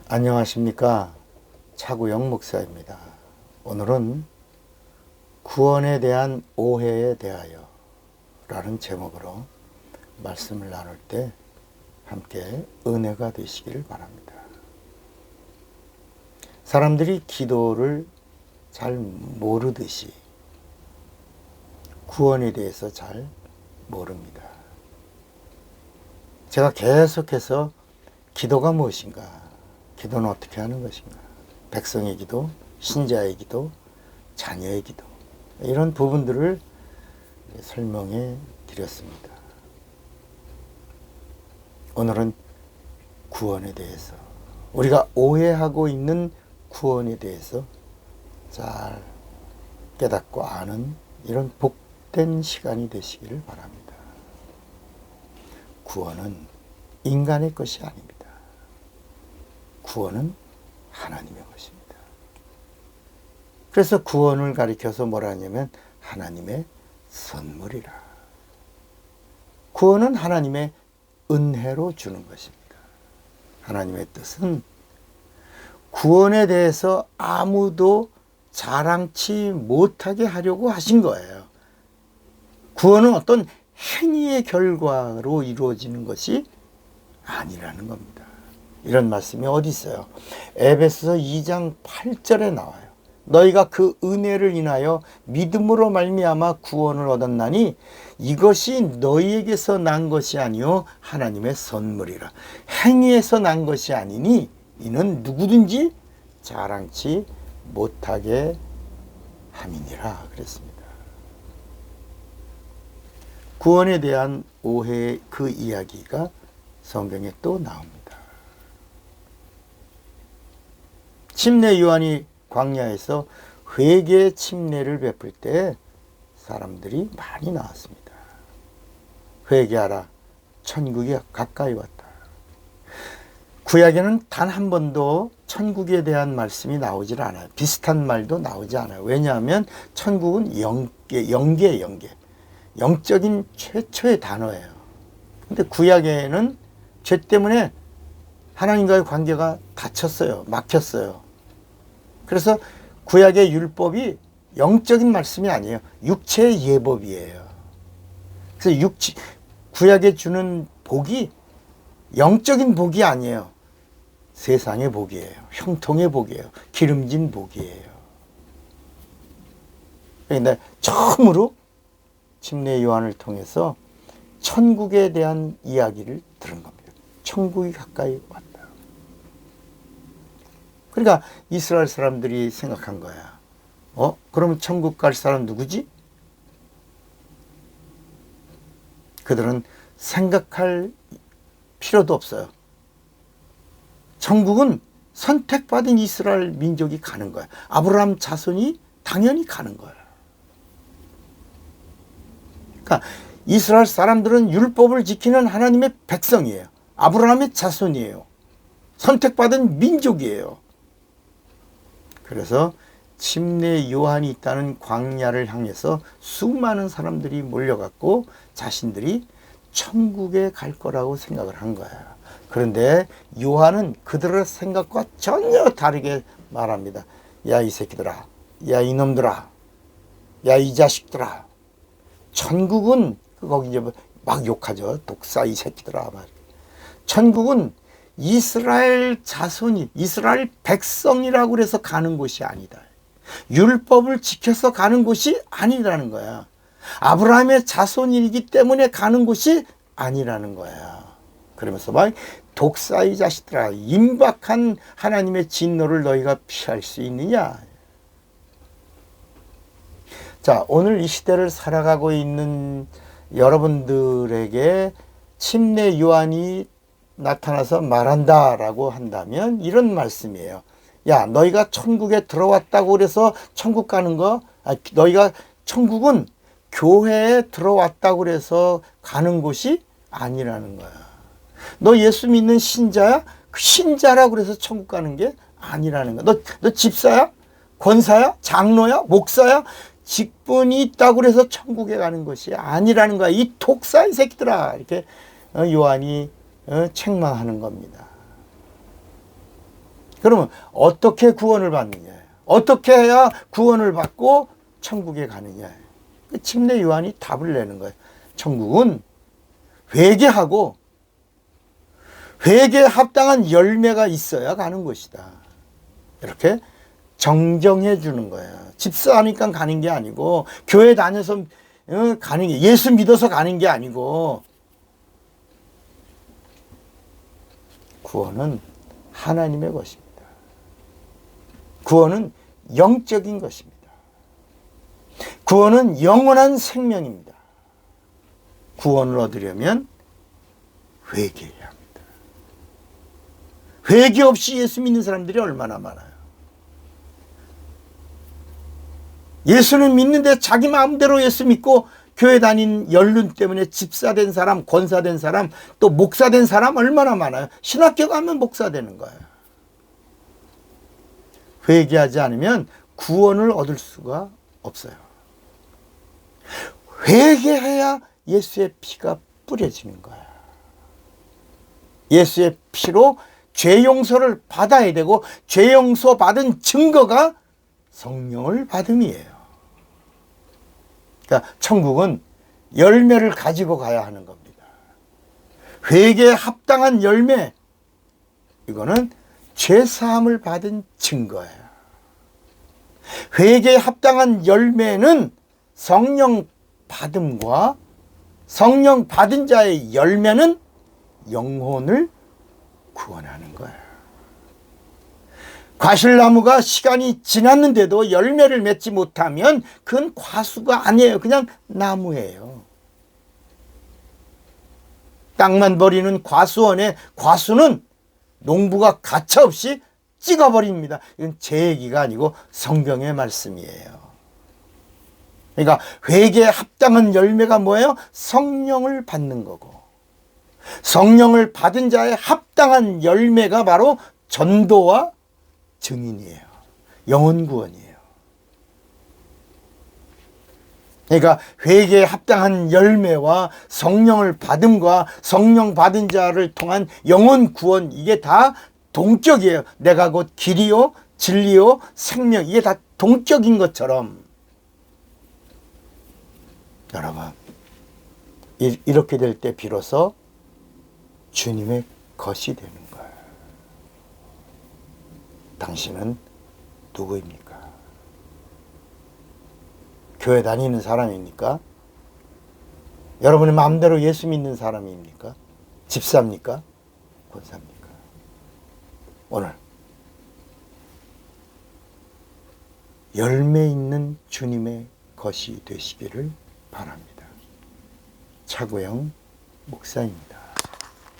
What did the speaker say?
안녕하십니까. 차구영 목사입니다. 오늘은 구원에 대한 오해에 대하여 라는 제목으로 말씀을 나눌 때 함께 은혜가 되시기를 바랍니다. 사람들이 기도를 잘 모르듯이 구원에 대해서 잘 모릅니다. 제가 계속해서 기도가 무엇인가? 기도는 어떻게 하는 것인가? 백성의 기도, 신자의 기도, 자녀의 기도, 이런 부분들을 설명해 드렸습니다. 오늘은 구원에 대해서, 우리가 오해하고 있는 구원에 대해서 잘 깨닫고 아는 이런 복된 시간이 되시기를 바랍니다. 구원은 인간의 것이 아닙니다. 구원은 하나님의 것입니다. 그래서 구원을 가리켜서 뭐라 하냐면 하나님의 선물이라. 구원은 하나님의 은혜로 주는 것입니다. 하나님의 뜻은 구원에 대해서 아무도 자랑치 못하게 하려고 하신 거예요. 구원은 어떤 행위의 결과로 이루어지는 것이 아니라는 겁니다. 이런 말씀이 어디 있어요? 에베소서 2장 8절에 나와요. 너희가 그 은혜를 인하여 믿음으로 말미암아 구원을 얻었나니 이것이 너희에게서 난 것이 아니요 하나님의 선물이라. 행위에서 난 것이 아니니 이는 누구든지 자랑치 못하게 함이니라 그랬습니다. 구원에 대한 오해의 그 이야기가 성경에 또 나옵니다. 침례 요한이 광야에서 회개의 침례를 베풀 때 사람들이 많이 나왔습니다. 회개하라, 천국이 가까이 왔다. 구약에는 단 한 번도 천국에 대한 말씀이 나오질 않아요. 비슷한 말도 나오지 않아요. 왜냐하면 천국은 영계예요. 영적인 최초의 단어예요. 근데 구약에는 죄 때문에 하나님과의 관계가 닫혔어요. 막혔어요. 그래서 구약의 율법이 영적인 말씀이 아니에요. 육체의 예법이에요. 그래서 구약에 주는 복이 영적인 복이 아니에요. 세상의 복이에요. 형통의 복이에요. 기름진 복이에요. 그런데 처음으로 침례 요한을 통해서 천국에 대한 이야기를 들은 겁니다. 천국이 가까이 왔다. 그러니까 이스라엘 사람들이 생각한 거야. 그러면 천국 갈 사람 누구지? 그들은 생각할 필요도 없어요. 천국은 선택받은 이스라엘 민족이 가는 거야. 아브라함 자손이 당연히 가는 거야. 그러니까 이스라엘 사람들은 율법을 지키는 하나님의 백성이에요. 아브라함의 자손이에요. 선택받은 민족이에요. 그래서 침례 요한이 있다는 광야를 향해서 수많은 사람들이 몰려갔고 자신들이 천국에 갈 거라고 생각을 한 거야. 그런데 요한은 그들의 생각과 전혀 다르게 말합니다. 야, 이 새끼들아. 야, 이놈들아. 야, 이 자식들아. 천국은, 거기 이제 막 욕하죠. 독사 이 새끼들아. 천국은 이스라엘 자손이, 이스라엘 백성이라고 그래서 가는 곳이 아니다. 율법을 지켜서 가는 곳이 아니라는 거야. 아브라함의 자손이기 때문에 가는 곳이 아니라는 거야. 그러면서 막 독사 이 자식들아, 임박한 하나님의 진노를 너희가 피할 수 있느냐. 자, 오늘 이 시대를 살아가고 있는 여러분들에게 침례 요한이 나타나서 말한다라고 한다면 이런 말씀이에요. 야, 너희가 천국에 들어왔다고 그래서 천국 가는 거, 너희가 천국은 교회에 들어왔다고 그래서 가는 곳이 아니라는 거야. 너 예수 믿는 신자야? 그 신자라고 그래서 천국 가는 게 아니라는 거야. 너 집사야? 권사야? 장로야? 목사야? 직분이 있다고 그래서 천국에 가는 것이 아니라는 거야. 이 독사 이 새끼들아. 이렇게 요한이 책망하는 겁니다. 그러면 어떻게 구원을 받느냐? 어떻게 해야 구원을 받고 천국에 가느냐? 침례 요한이 답을 내는 거예요. 천국은 회개하고 회개에 합당한 열매가 있어야 가는 것이다. 이렇게 정정해 주는 거예요. 집사하니까 가는 게 아니고, 교회 다녀서 가는 게, 예수 믿어서 가는 게 아니고, 구원은 하나님의 것입니다. 구원은 영적인 것입니다. 구원은 영원한 생명입니다. 구원을 얻으려면 회개해야 합니다. 회개 없이 예수 믿는 사람들이 얼마나 많아요. 예수는 믿는데 자기 마음대로 예수 믿고 교회 다닌 연륜 때문에 집사된 사람, 권사된 사람, 또 목사된 사람 얼마나 많아요. 신학교 가면 목사 되는 거예요. 회개하지 않으면 구원을 얻을 수가 없어요. 회개해야 예수의 피가 뿌려지는 거예요. 예수의 피로 죄 용서를 받아야 되고, 죄 용서 받은 증거가 성령을 받음이에요. 그러니까 천국은 열매를 가지고 가야 하는 겁니다. 회개에 합당한 열매, 이거는 죄사함을 받은 증거예요. 회개에 합당한 열매는 성령 받음과 성령 받은 자의 열매는 영혼을 구원하는 거예요. 과실나무가 시간이 지났는데도 열매를 맺지 못하면 그건 과수가 아니에요. 그냥 나무예요. 땅만 버리는 과수원의 과수는 농부가 가차없이 찍어버립니다. 이건 제 얘기가 아니고 성경의 말씀이에요. 그러니까 회개에 합당한 열매가 뭐예요? 성령을 받는 거고, 성령을 받은 자의 합당한 열매가 바로 전도와 증인이에요. 영혼 구원이에요. 그러니까 회개에 합당한 열매와 성령을 받음과 성령 받은 자를 통한 영혼 구원, 이게 다 동격이에요. 내가 곧 길이요 진리요 생명, 이게 다 동격인 것처럼, 여러분, 이렇게 될 때 비로소 주님의 것이 되는 거예요. 당신은 누구입니까? 교회 다니는 사람입니까? 여러분의 마음대로 예수 믿는 사람입니까? 집사입니까? 권사입니까? 오늘 열매 있는 주님의 것이 되시기를 바랍니다. 차구영 목사입니다.